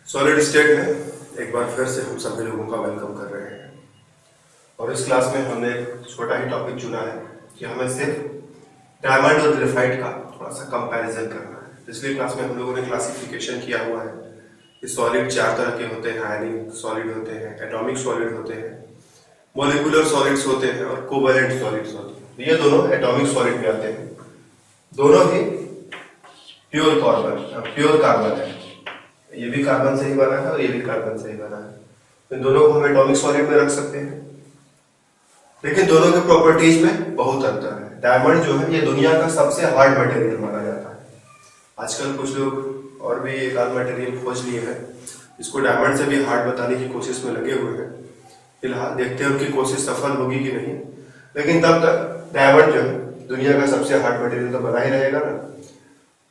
Solid state में एक बार फिर से हम सभी लोगों का वेलकम कर रहे हैं और इस क्लास में हमने एक छोटा ही टॉपिक चुना है कि हमें सिर्फ डायमंड और ग्रेफाइट का थोड़ा सा कंपैरिजन करना है। पिछली क्लास में हम लोगों ने क्लासिफिकेशन किया हुआ है कि सॉलिड चार तरह के होते हैं। आयनिक सॉलिड होते हैं, एटॉमिक सॉलिड होते हैं, मॉलिक्यूलर सॉलिड्स होते हैं और कोवैलेंट सॉलिड्स होते हैं। ये दोनों एटॉमिक सॉलिड में आते हैं। दोनों ही प्योर कार्बन है। ये भी कार्बन से ही बना है और ये भी कार्बन से ही बना है। इन दोनों को हम एटॉमिक सॉलिड में रख सकते हैं, लेकिन दोनों के प्रॉपर्टीज में बहुत अंतर है। डायमंड जो है ये दुनिया का सबसे हार्ड मटेरियल माना जाता है। आजकल कुछ लोग और भी एक आध मटेरियल खोज लिए हैं, इसको डायमंड से भी हार्ड बताने की कोशिश में लगे हुए हैं। फिलहाल देखते हैं उनकी कोशिश सफल होगी कि नहीं, लेकिन तब तक डायमंड जो है दुनिया का सबसे हार्ड मटेरियल तो बना ही रहेगा ना।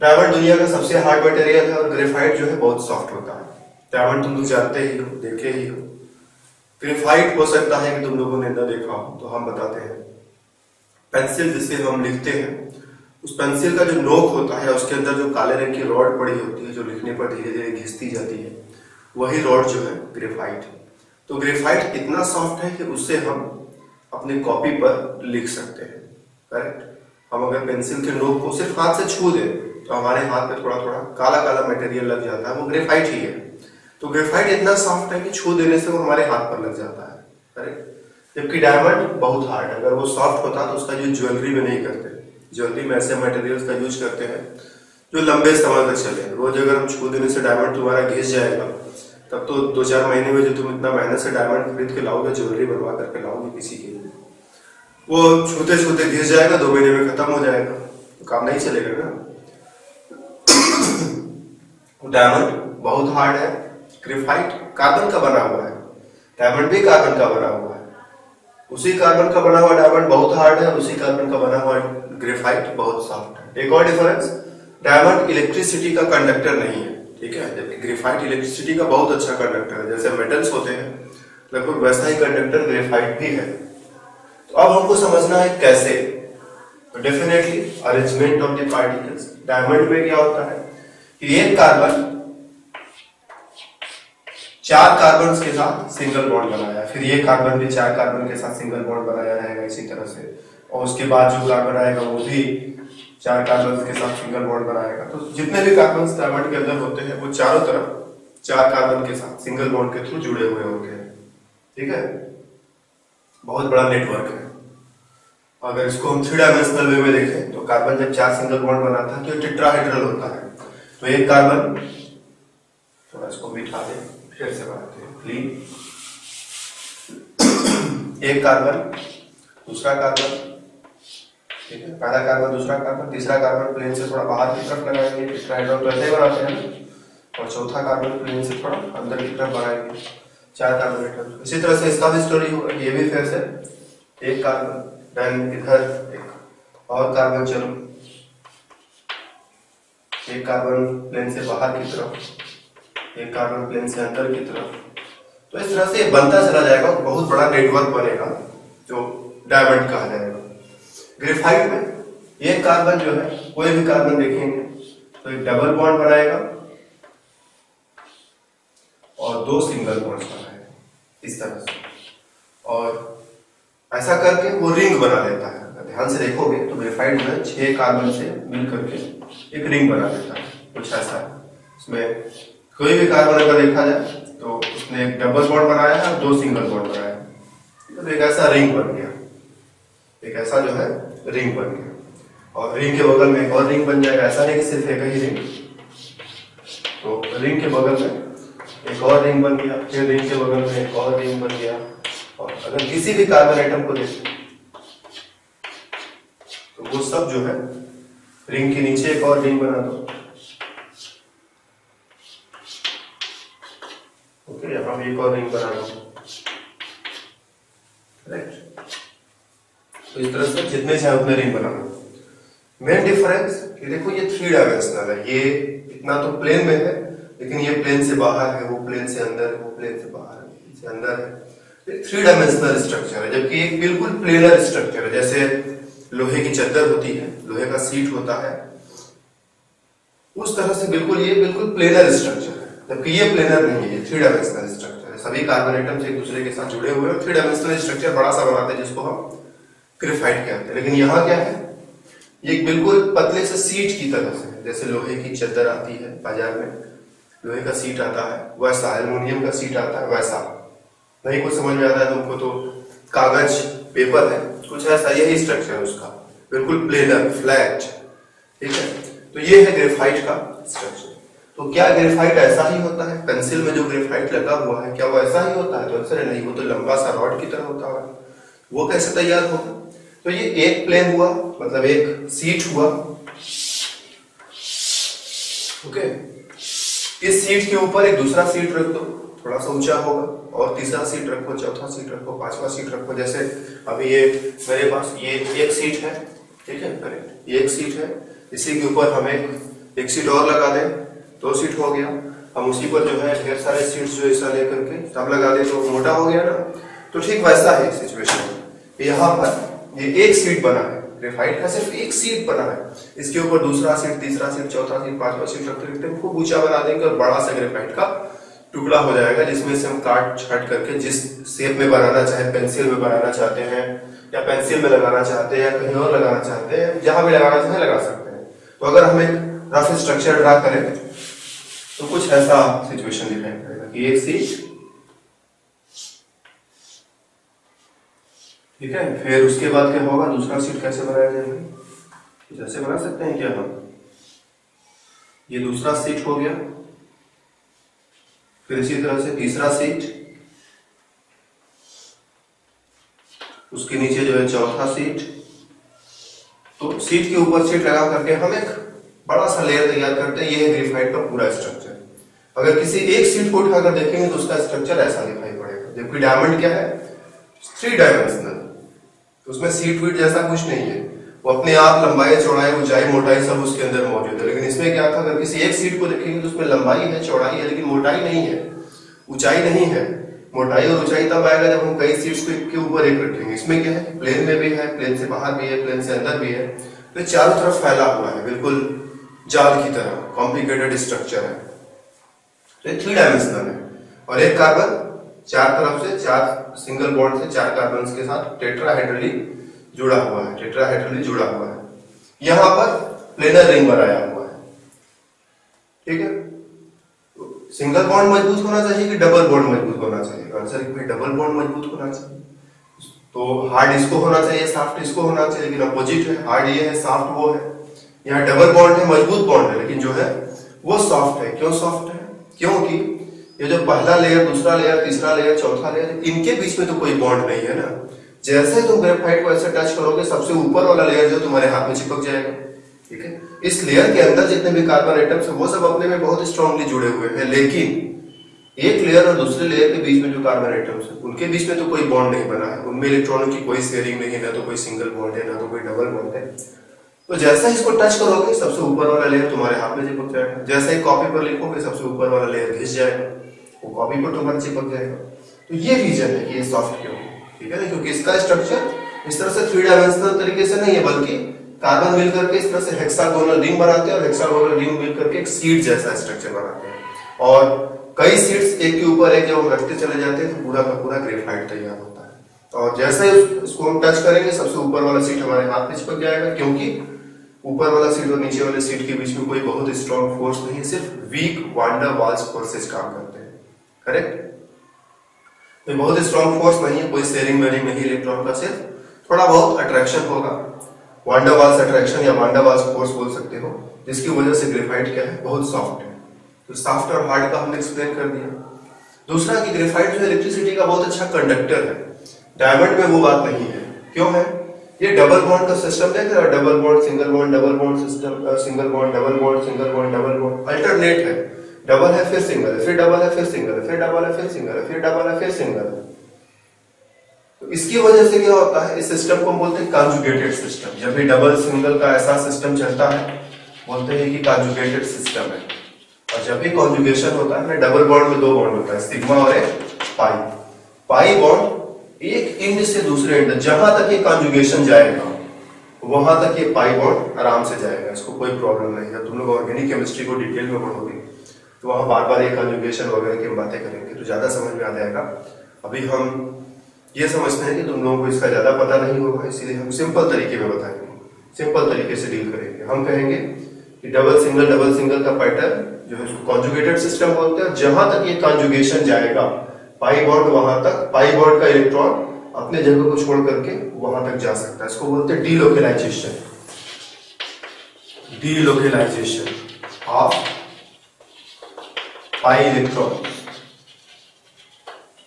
डायमंड दुनिया का सबसे हार्ड मटेरियल है और ग्रेफाइट जो है बहुत सॉफ्ट होता है। डायमंड तुम लोग जानते ही हो, देखे ही हो। ग्रेफाइट हो सकता है कि तुम लोगों ने न देखा हो, तो हम बताते हैं। पेंसिल जिससे हम लिखते हैं, उस पेंसिल का जो नोक होता है उसके अंदर जो काले रंग की रॉड पड़ी होती है, जो लिखने पर धीरे धीरे घिसती जाती है, वही रॉड जो है ग्रेफाइट है। तो ग्रेफाइट इतना सॉफ्ट है कि उससे हम अपने कॉपी पर लिख सकते हैं। करेक्ट। हम अगर पेंसिल के नोक को सिर्फ हाथ से छू दें तो हमारे हाथ में थोड़ा थोड़ा काला काला मटेरियल लग जाता है, वो ग्रेफाइट ही है। तो ग्रेफाइट इतना सॉफ्ट है कि छू देने से वो हमारे हाथ पर लग जाता है। करेक्ट। जबकि डायमंड बहुत हार्ड है। अगर वो सॉफ्ट होता तो उसका यूज ज्वेलरी में नहीं करते। ज्वेलरी में ऐसे मटेरियल्स का यूज करते हैं जो लंबे समय तक चले। रोज अगर हम छू देने से डायमंड तुम्हारा घिस जाएगा, तब तो 2-4 महीने में जो तुम इतना मेहनत से डायमंड खरीद के लाओगे, ज्वेलरी बनवा करके लाओगे किसी के लिए, वो छूते छूते घिस जाएगा, 2 महीने में खत्म हो जाएगा, तो काम नहीं चलेगा ना। डायमंड बहुत हार्ड है। ग्रेफाइट कार्बन का बना हुआ है, डायमंड भी कार्बन का बना हुआ है। उसी कार्बन का बना हुआ डायमंड बहुत हार्ड है और उसी कार्बन का बना हुआ ग्रेफाइट बहुत सॉफ्ट है। एक और डिफरेंस, डायमंड इलेक्ट्रिसिटी का कंडक्टर नहीं है, ठीक है, जबकि ग्रेफाइट इलेक्ट्रिसिटी का बहुत अच्छा कंडक्टर है। जैसे मेटल्स होते हैं, लगभग वैसा ही कंडक्टर ग्रेफाइट भी है। तो अब हमको समझना है कैसे। तो definitely arrangement of the particles. Diamond में क्या होता है कि एक कार्बन 4 कार्बन के साथ सिंगल बॉन्ड बनाया, फिर ये कार्बन भी 4 कार्बन के साथ सिंगल बॉन्ड बनाया रहेगा इसी तरह से, और उसके बाद जो कार्बन आएगा वो भी 4 कार्बन के साथ सिंगल बॉन्ड बनाएगा। तो जितने भी कार्बन डायमंड के अंदर होते हैं वो चारों तरफ 4 कार्बन के साथ सिंगल बॉन्ड के थ्रू जुड़े हुए होते हैं। ठीक है, बहुत बड़ा नेटवर्क है। अगर इसको हम 3 डायमेंशनल वे में देखें तो कार्बन जब 4 सिंगल बॉन्ड बनाता है तो टेट्राहेड्रल होता है। तो एक कार्बन, थोड़ा इसको मिटा दें, फिर से बनाते हैं क्लीन। एक कार्बन, दूसरा कार्बन, ठीक है, पहला कार्बन, दूसरा कार्बन, तीसरा कार्बन प्लेन से थोड़ा बाहर की तरफ लगाएंगे, टेट्राहेड्रल तो ऐसे ही बनाते हैं, और चौथा कार्बन प्लेन से थोड़ा अंदर की तरफ बनाएंगे, 4 कार्बन। इसी तरह से इसका भी स्टोरी होगा। ये भी फिर से एक कार्बन, देन इधर एक और कार्बन, चलो एक कार्बन प्लेन से बाहर की तरफ, एक कार्बन प्लेन से अंदर की तरफ। तो इस तरह से ये बनता चला जाएगा, बहुत बड़ा नेटवर्क बनेगा जो डायमंड कहा जाएगा। ग्रेफाइट में एक कार्बन जो है, कोई भी कार्बन देखेंगे तो एक डबल बॉन्ड बनाएगा और 2 सिंगल बॉन्ड्स बनाएगा इस तरह से, और ऐसा करके वो रिंग बना लेता है। ध्यान से देखोगे तो ग्रेफाइट जो है 6 कार्बन से मिल करके एक रिंग बना लेता है, कुछ ऐसा है। इसमें कोई भी कार्बन अगर देखा जाए तो उसने एक डबल बॉन्ड बनाया है और 2 सिंगल बॉन्ड बनाया है, तो एक ऐसा रिंग बन गया, एक ऐसा जो है रिंग बन गया। और रिंग के बगल में एक और रिंग बन जाएगा। ऐसा नहीं कि सिर्फ एक ही रिंग, तो रिंग के बगल में एक और रिंग बन गया, फिर रिंग के बगल में एक और रिंग बन गया। और अगर किसी भी कार्बन एटम को देखें तो वो सब जो है रिंग के नीचे एक और रिंग बना दो। ओके, यहां भी एक और रिंग बना दो। करेक्ट। तो इस तरह से जितने चाहे उतने रिंग बना लो। मेन डिफरेंस ये देखो, ये 3 डायमेंशनल है। ये इतना तो प्लेन में है, लेकिन ये प्लेन से बाहर है, वो प्लेन से अंदर है, वो प्लेन से बाहर है, प्लेन से अंदर है। 3 डायमेंशनल स्ट्रक्चर है, जबकि एक बिल्कुल प्लेनर स्ट्रक्चर है। जैसे लोहे की चद्दर होती है, लोहे का सीट होता है, उस तरह से बिल्कुल ये बिल्कुल प्लेनर स्ट्रक्चर है। जबकि ये प्लेनर नहीं है, ये 3 डायमेंशनल स्ट्रक्चर है। सभी कार्बन एटम्स एक दूसरे के साथ जुड़े हुए हैं, 3 डायमेंशनल स्ट्रक्चर बड़ा सा बनाते हैं जिसको हम ग्रेफाइट कहते हैं। लेकिन यहाँ क्या है, ये बिल्कुल पतले से सीट की तरह से, जैसे लोहे की चद्दर आती है बाजार में, लोहे का सीट आता है वैसा, एल्युमिनियम का सीट आता है वैसा। नहीं कुछ समझ में आता है तुमको तो कागज पेपर है, कुछ ऐसा यही स्ट्रक्चर है उसका, बिल्कुल प्लेनर फ्लैट, ठीक है। तो ये है ग्रेफाइट का स्ट्रक्चर। तो क्या ग्रेफाइट ऐसा ही होता है? पेंसिल में जो ग्रेफाइट लगा हुआ है क्या वो ऐसा ही होता है? तो आंसर है नहीं, वो तो लंबा सा रॉड की तरह होता है। वो कैसे तैयार होगा? तो ये एक प्लेन हुआ, मतलब एक सीट हुआ, ओके। इस सीट के ऊपर एक दूसरा सीट रख दो, थोड़ा सा ऊंचा होगा, और तीसरा सीट रखो, चौथा सीट रखो, पांचवा सीट रखो। जैसे अभी ये मेरे पास ये एक सीट है, ठीक है, करेक्ट, ये एक सीट है, इसी के ऊपर हम एक सीट और लगा दें, 2 सीट हो गया। हम उसी पर जो है ढेर सारे सीट्स जो ऐसा लेकर के सब लगा दे तो मोटा हो गया ना। तो ठीक वैसा है सिचुएशन। यहाँ पर ये एक सीट बना है, ग्रेफाइट का सिर्फ एक सीट बना है, इसके ऊपर दूसरा सीट, तीसरा सीट, चौथा सीट, पांचवा सीट रखते रखते खूब ऊंचा बना देंगे और बड़ा सा ग्रेफाइट का टुकड़ा हो जाएगा, जिसमें से हम काट छाट करके जिस शेप में बनाना चाहे, पेंसिल में बनाना चाहते हैं या पेंसिल में लगाना चाहते हैं या कहीं और लगाना चाहते हैं, जहां भी लगाना चाहे लगा सकते हैं। तो अगर हम एक रफ स्ट्रक्चर ड्रा करें तो कुछ ऐसा सिचुएशन दिखाई पड़ेगा कि एक सीट, ठीक है, फिर उसके बाद क्या होगा, दूसरा सीट कैसे बनाया जाएगा, कुछ ऐसे बना सकते हैं क्या हम, ये दूसरा सीट हो गया, फिर इसी तरह से तीसरा सीट, उसके नीचे जो है चौथा सीट। तो सीट के ऊपर सीट लगा करके हम एक बड़ा सा लेयर तैयार करते हैं। ये है ग्रेफाइट का पूरा स्ट्रक्चर। अगर किसी एक सीट को उठाकर देखेंगे तो उसका स्ट्रक्चर ऐसा दिखाई पड़ेगा। जबकि डायमंड क्या है, 3 डायमेंशनल, उसमें सीट वीट जैसा कुछ नहीं है, वो अपने आप लंबाई, चौड़ाई, ऊंचाई, मोटाई सब उसके अंदर मौजूद है। लेकिन इसमें क्या था, अगर किसी एक सीट को देखेंगे तो उसमें लंबाई है, चौड़ाई है, लेकिन मोटाई नहीं है, ऊंचाई नहीं है। मोटाई और ऊंचाई तब आएगा जब हम कई सीट्स को एक के ऊपर एक रखेंगे। इसमें क्या है, प्लेन में भी है, प्लेन से बाहर भी है, प्लेन से अंदर भी है, तो चारों तरफ फैला हुआ है, बिल्कुल जाल की तरह कॉम्प्लिकेटेड स्ट्रक्चर है। तो 3 डायमेंशनल है और एक कार्बन चार तरफ से, 4 सिंगल बॉन्ड से 4 कार्बन के साथ टेट्राहेड्रली जुड़ा हुआ है, टेट्राहेड्रली जुड़ा हुआ है। यहां पर प्लेनर रिंग बनाया हुआ है, ठीक है। सिंगल बॉन्ड मजबूत होना चाहिए कि डबल बॉन्ड मजबूत होना चाहिए? आंसर है डबल बॉन्ड मजबूत होना चाहिए। तो हार्ड इसको होना चाहिए, सॉफ्ट इसको होना चाहिए, लेकिन अपोजिट है, हार्ड ये है, सॉफ्ट वो है। यहाँ डबल बॉन्ड है, मजबूत बॉन्ड है, लेकिन जो है वो सॉफ्ट है। क्यों सॉफ्ट है? क्योंकि ये जो पहला लेयर, दूसरा लेयर, तीसरा लेयर, चौथा लेयर, इनके बीच में तो कोई बॉन्ड नहीं है ना। जैसे तुम ग्रेफाइट को ऐसे टच करोगे, सबसे ऊपर वाला लेयर जो तुम्हारे हाथ में चिपक जाएगा, ठीक है। इस लेयर के अंदर जितने भी कार्बन एटम्स हैं वो सब अपने में बहुत स्ट्रांगली जुड़े हुए हैं, लेकिन एक लेयर और दूसरे लेयर के बीच में जो कार्बन एटम्स हैं उनके बीच में तो कोई बॉन्ड नहीं बना है, उनमें इलेक्ट्रॉनों की कोई शेयरिंग नहीं है, ना तो कोई सिंगल बॉन्ड है, ना तो कोई डबल बॉन्ड है। तो जैसे इसको टच करोगे सबसे ऊपर वाला लेयर तुम्हारे हाथ में चिपक जाएगा। जैसे ही कॉपी पर लिखोगे सबसे ऊपर वाला लेयर घिस जाएगा, वो कॉपी पर तुम्हारे चिपक जाएगा। तो ये रीजन है कि ये सॉफ्ट क्यों है, ठीक है ना, क्योंकि इसका स्ट्रक्चर इस तरह से 3 डायमेंशनल तरीके से नहीं है, बल्कि कार्बन मिलकर के इस तरह से हेक्सागोनल रिंग बनाते हैं और हेक्सागोनल रिंग मिलकर के एक सीट जैसा स्ट्रक्चर बनाते हैं। और कई सीट्स एक के ऊपर एक जब हम रखते चले जाते हैं तो पूरा का पूरा ग्रेफाइट तैयार होता है। और जैसे ही इसको हम टच करेंगे सबसे ऊपर वाला सीट हमारे हाथ में चिपक जाएगा, क्योंकि ऊपर वाला सीट और नीचे वाले सीट के बीच में कोई बहुत स्ट्रॉन्ग फोर्स नहीं है, सिर्फ वीक वान डर वाल्स फोर्सेस काम करते हैं, करेक्ट। कोई बहुत स्ट्रॉन्ग फोर्स नहीं है, कोई शेयरिंग वेयरिंग नहीं इलेक्ट्रॉन का, सिर्फ थोड़ा बहुत अट्रैक्शन होगा, वान डर वाल्स अट्रैक्शन या वान डर वाल्स फोर्स बोल सकते हो, जिसकी वजह से ग्रेफाइट क्या है, बहुत सॉफ्ट है। तो सॉफ्ट और हार्ड का हमने एक्सप्लेन कर दिया। दूसरा कि ग्रेफाइट जो है इलेक्ट्रिसिटी का बहुत अच्छा कंडक्टर है। डायमंड में वो बात नहीं है। क्यों है? ये डबल बॉन्ड का सिस्टम देख रहे हो, double bond single bond, double bond system, single bond double bond, single bond double bond, alternate है। डबल है फिर सिंगल है, फिर डबल है फिर सिंगल है, फिर डबल है फिर सिंगल है, फिर डबल है फिर सिंगल है। तो इसकी वजह से क्या होता है, इस सिस्टम को हम बोलते हैं कॉन्जुगेटेड सिस्टम। जब भी डबल सिंगल का ऐसा सिस्टम चलता है बोलते हैं कि कॉन्जुगेटेड सिस्टम है। और जब भी कॉन्जुगेशन होता है, डबल बॉन्ड में 2 बॉन्ड होता है, सिग्मा और एक पाई। पाई बॉन्ड एक एंड से दूसरे एंड, जहां तक ये कॉन्जुगेशन जाएगा वहां तक ये पाई बॉन्ड आराम से जाएगा, इसको कोई प्रॉब्लम नहीं है। तुम लोग ऑर्गेनिक केमिस्ट्री को डिटेल में पढ़ोगे तो वहाँ बार बार ये कॉन्जुगेशन वगैरह की हम बातें करेंगे तो ज़्यादा समझ में आ जाएगा। अभी हम ये समझते हैं कि तुम लोगों को इसका ज़्यादा पता नहीं होगा, इसीलिए हम सिंपल तरीके में बताएंगे, सिंपल तरीके से डील करेंगे। हम कहेंगे कि डबल सिंगल का पैटर्न जो है उसको कॉन्जुगेटेड सिस्टम बोलते हैं। जहां तक ये कॉन्जुगेशन जाएगा पाई बॉन्ड, वहां तक पाई बॉन्ड का इलेक्ट्रॉन अपने जगह को छोड़ करके वहां तक जा सकता है। इसको बोलते हैं delocalisation, delocalisation of pi electron.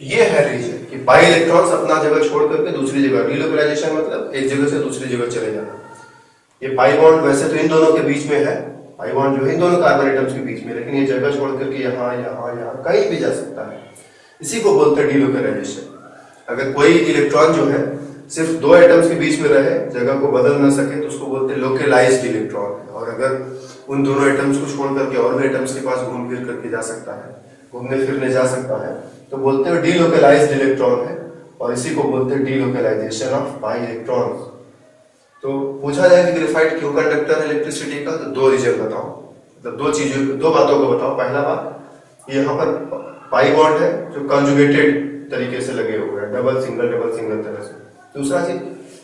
ये है रीजन कि पाई इलेक्ट्रॉन्स अपना जगह छोड़ करके दूसरी जगह, डीलोकेलाइजेशन मतलब एक जगह से दूसरी जगह चले जाना। ये पाई बॉन्ड वैसे तो इन दोनों के बीच में है, पाई बॉन्ड जो है इन दोनों कार्बन एटम्स के बीच में, लेकिन ये जगह छोड़ करके यहाँ यहाँ यहाँ कहीं भी जा सकता है। इसी को बोलते हैं डीलोकेलाइजेशन। अगर कोई इलेक्ट्रॉन जो है सिर्फ दो एटम्स के बीच में रहे, जगह को बदल ना सके, तो उसको बोलते हैं लोकेलाइज्ड इलेक्ट्रॉन। और अगर उन दोनों एटम्स को छोड़ करके और भी एटम्स के पास घूम फिर करके जा सकता है, घूमने फिरने जा सकता है, तो बोलते हैं डीलोकेलाइज्ड इलेक्ट्रॉन है। और इसी को बोलते हैं डीलोकेलाइजेशन ऑफ पाई इलेक्ट्रॉन्स। तो पूछा जाए कि ग्रेफाइट क्यों कंडक्टर है इलेक्ट्रिसिटी का, तो दो रीजन बताओ, मतलब दो चीजों, दो बातों को बताओ। पहला बात, यहाँ पर पाई बॉन्ड है जो कंजुगेटेड तरीके से लगे हुए हैं, डबल सिंगल तरह से। दूसरा चीज,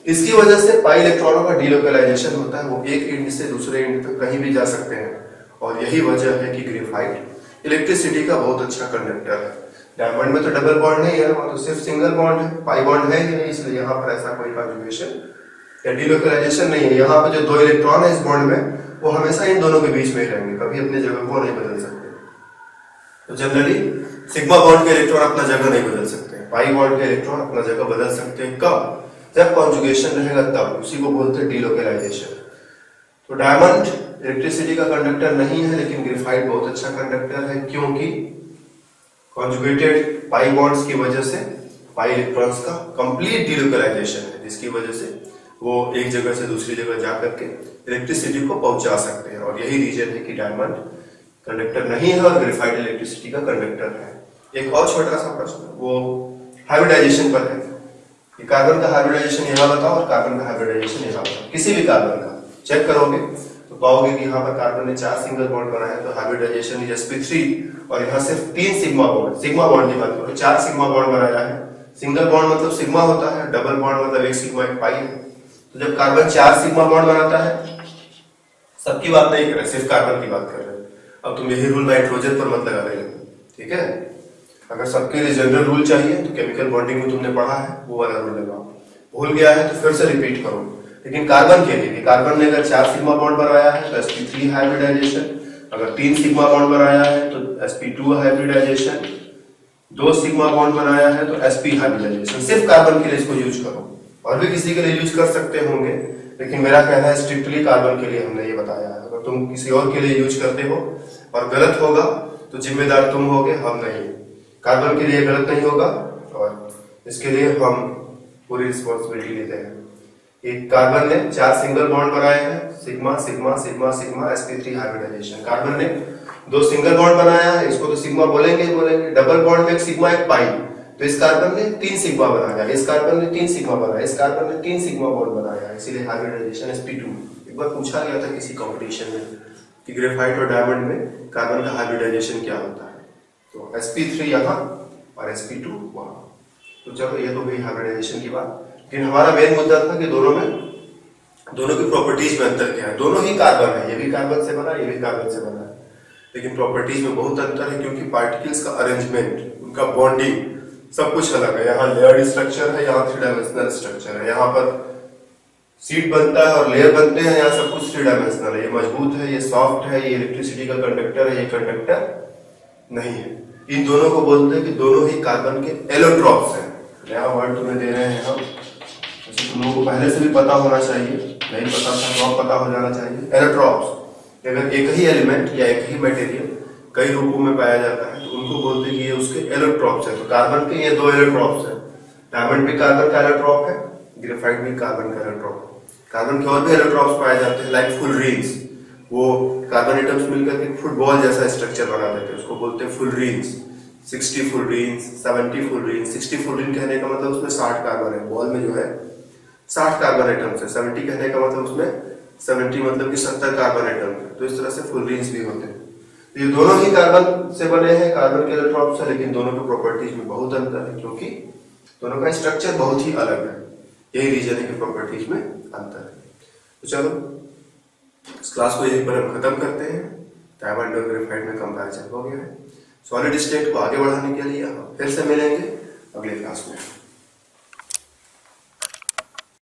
इसकी वजह से पाई इलेक्ट्रॉनों का डीलोकेलाइजेशन होता है, वो एक एंड से दूसरे एंड तक कहीं भी जा सकते हैं। और यही वजह है कि ग्रेफाइट इलेक्ट्रिसिटी का बहुत अच्छा कंडक्टर है। डायमंड में तो डबल बॉन्ड नहीं है, वहां तो सिर्फ सिंगल बॉन्ड है, पाई बॉन्ड है ही नहीं, इसलिए यहाँ पर ऐसा कोई कंजुगेशन या डीलोकेलाइजेशन नहीं है। यहाँ पे जो दो इलेक्ट्रॉन है इस बॉन्ड में, वो हमेशा इन दोनों के बीच में ही रहेंगे, कभी अपनी जगह को नहीं बदल सकते। तो जनरली सिग्मा बॉन्ड के इलेक्ट्रॉन अपना जगह नहीं बदल सकते, पाई बॉन्ड के इलेक्ट्रॉन अपना जगह बदल सकते हैं। कब? जब कॉन्जुगेशन रहेगा तब, उसी को बोलते हैं डीलोकेलाइजेशन। तो डायमंड इलेक्ट्रिसिटी का कंडक्टर नहीं है, लेकिन ग्रेफाइट बहुत अच्छा कंडक्टर है, क्योंकि कॉन्जुगेटेड पाई बॉन्ड्स की वजह से पाई इलेक्ट्रॉन्स का कंप्लीट डीलोकेलाइजेशन है, जिसकी वजह से वो एक जगह से दूसरी जगह जाकर के इलेक्ट्रिसिटी को पहुंचा सकते हैं। और यही रीजन है कि डायमंड कंडक्टर नहीं है और ग्रेफाइट इलेक्ट्रिसिटी का कंडक्टर है। एक और छोटा सा प्रश्न, वो हाइब्रिडाइजेशन पर है कि कार्बन का हाइब्रिडाइजेशन यहाँ बताओ और कार्बन का हाइब्रिडाइजेशन यहाँ बताओ। किसी भी कार्बन का चेक करोगे तो पाओगे कि यहाँ पर कार्बन ने 4 सिंगल बॉन्ड बनाया है, तो हाइब्रिडाइजेशन इज sp3, और यहाँ सिर्फ 3 सिग्मा बॉन्ड, सिग्मा बॉन्ड की बात करो, 4 सिग्मा बॉन्ड बनाया है। सिंगल बॉन्ड मतलब सिग्मा होता है, डबल बॉन्ड मतलब एक सिग्मा एक पाई है। तो जब कार्बन 4 सिग्मा बॉन्ड बनाता है, सबकी बात नहीं कर रहे, सिर्फ कार्बन की बात कर रहे हैं। अब तुम यही रूल नाइट्रोजन पर मत लगाने लगे, ठीक है? अगर सबके लिए जनरल रूल चाहिए तो केमिकल बॉन्डिंग में तुमने पढ़ा है, वो वाला रूल लगाओ। भूल गया है तो फिर से रिपीट करो। लेकिन कार्बन के लिए, कार्बन ने अगर 4 सिग्मा बॉन्ड बनाया है तो sp3 हाइब्रिडाइजेशन, अगर 3 सिग्मा बॉन्ड बनाया है तो sp2 हाइब्रिडाइजेशन, 2 सिग्मा बॉन्ड बनाया है तो sp हाइब्रिडाइजेशन। सिर्फ कार्बन के लिए इसको यूज करो, और भी किसी के लिए यूज कर सकते होंगे, लेकिन मेरा कहना है स्ट्रिक्टली कार्बन के लिए हमने ये बताया है। अगर तुम किसी और के लिए यूज करते हो और गलत होगा तो जिम्मेदार तुम होगे, हम नहीं। कार्बन के लिए गलत नहीं होगा और इसके लिए हम पूरी रिस्पॉन्सिबिलिटी लेते हैं। एक कार्बन ने 4 सिंगल बॉन्ड बनाए हैं, sigma sigma sigma sigma sp3 hybridization. Carbon ने 2 सिंगल बॉन्ड बनाया है, इसको तो सिग्मा बोलेंगे ही बोलेंगे। डबल बॉन्ड में एक सिग्मा एक पाई, तो इस कार्बन ने 3 सिग्मा बनाया, इस कार्बन ने 3 सिग्मा बनाया, इस कार्बन ने 3 सिग्मा बॉन्ड बनाया, इसीलिए हाइब्रिडाइजेशन sp2। एक बार पूछा गया था किसी कंपटीशन में कि ग्रेफाइट और डायमंड में कार्बन का हाइब्रिडाइजेशन क्या होता है, तो sp3 यहाँ और sp2 वहाँ। तो चलो ये तो हुई हाइब्रिडाइजेशन की बात। लेकिन हमारा मेन मुद्दा था कि दोनों की प्रॉपर्टीज में अंतर क्या है। दोनों ही कार्बन है, ये भी कार्बन से बना, ये भी कार्बन से बना है, लेकिन प्रॉपर्टीज में बहुत अंतर है, क्योंकि पार्टिकल्स का अरेंजमेंट, उनका बॉन्डिंग सब कुछ अलग है। यहाँ लेयर्ड स्ट्रक्चर है, यहाँ 3 डायमेंशनल स्ट्रक्चर है। यहाँ पर सीट बनता है और लेयर बनते हैं, यहाँ सब कुछ 3 डायमेंशनल है। ये मजबूत है, ये सॉफ्ट है, ये इलेक्ट्रिसिटी का कंडक्टर है, ये कंडक्टर नहीं है। इन दोनों को बोलते हैं कि दोनों ही कार्बन के एलोट्रॉप्स हैं। नया वर्ड तुम्हें दे रहे हैं हम, जैसे तुम लोगों को पहले से भी पता होना चाहिए, नहीं पता था तो अब पता हो जाना चाहिए। एलोट्रॉप्स, अगर एक ही एलिमेंट या एक ही मटेरियल कई रूपों में पाया जाता है तो उनको बोलते हैं कि ये उसके एलोट्रॉप्स है। तो कार्बन के ये 2 एलोट्रॉप्स है, डायमंड भी कार्बन का एलोट्रॉप है, ग्रेफाइट भी कार्बन का एलोट्रॉप है। कार्बन के और भी एलोट्रॉप्स पाए जाते हैं, लाइक फुलरीन्स। वो कार्बन एटम्स मिलकर के फुटबॉल जैसा स्ट्रक्चर बना देते हैं, उसको बोलते हैं फुलरीन्स। 60 फुलरीन्स, 70 फुलरीन्स। 60 फुलरीन कहने का मतलब उसमें 60 कार्बन है, बॉल में जो है 60 कार्बन एटम्स है। 70 कहने का मतलब उसमें 70 मतलब कि 70 कार्बन एटम्स है। तो इस तरह से फुलरीन्स भी होते हैं। ये दोनों ही कार्बन से बने हैं, कार्बन के इलेक्ट्रॉन्स से, लेकिन दोनों की प्रॉपर्टीज में बहुत अंतर है क्योंकि दोनों का स्ट्रक्चर बहुत ही अलग है। यही रीजन है कि प्रॉपर्टीज में अंतर है। तो चलो इस क्लास को यहीं पर हम खत्म करते हैं। डायमंड और ग्रेफाइट में कंपैरिजन हो गया है। सॉलिड स्टेट को आगे बढ़ाने के लिए हम फिर से मिलेंगे अगले क्लास में।